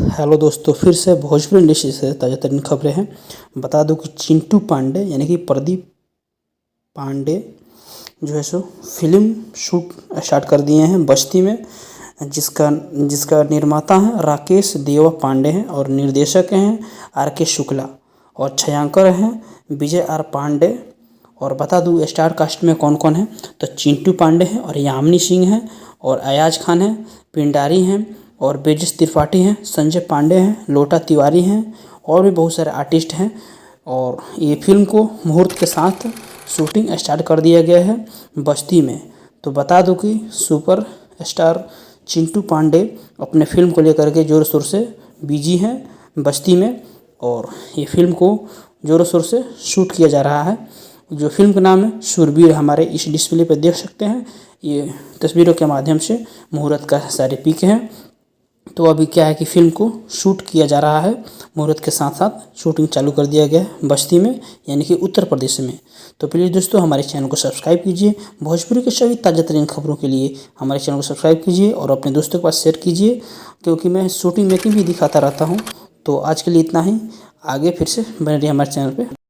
Hello दोस्तों, फिर से भोजपुरी इंडस्ट्री से ताज़ा तरीन खबरें हैं। बता दूं कि चिंटू पांडे यानी कि प्रदीप पांडे जो है सो फिल्म शूट स्टार्ट कर दिए हैं बस्ती में, जिसका जिसका निर्माता है राकेश देवा पांडे हैं और निर्देशक हैं आर के शुक्ला और छायांकन हैं विजय आर पांडे। और बता दूं स्टार कास्ट में कौन कौन है, तो चिंटू पांडे हैं और यामिनी सिंह हैं और अयाज खान हैं, पिंडारी हैं और ब्रिजेश त्रिपाठी हैं, संजय पांडे हैं, लोटा तिवारी हैं और भी बहुत सारे आर्टिस्ट हैं। और ये फिल्म को मुहूर्त के साथ शूटिंग स्टार्ट कर दिया गया है बस्ती में। तो बता दूं कि सुपर स्टार चिंटू पांडे अपने फिल्म को लेकर के ज़ोर शोर से बिजी हैं बस्ती में और ये फिल्म को ज़ोर शोर से शूट किया जा रहा है। जो फिल्म का नाम है शूरवीर, हमारे इस डिस्प्ले पर देख सकते हैं। ये तस्वीरों के माध्यम से मुहूर्त का सारे पिक हैं। तो अभी क्या है कि फ़िल्म को शूट किया जा रहा है, मुहूर्त के साथ साथ शूटिंग चालू कर दिया गया है बस्ती में यानी कि उत्तर प्रदेश में। तो प्लीज़ दोस्तों हमारे चैनल को सब्सक्राइब कीजिए। भोजपुरी के सभी ताज़ा तरीन खबरों के लिए हमारे चैनल को सब्सक्राइब कीजिए और अपने दोस्तों के पास शेयर कीजिए, क्योंकि मैं शूटिंग मेकिंग भी दिखाता रहता हूँ। तो आज के लिए इतना ही, आगे फिर से बने रहिए हमारे चैनल पर।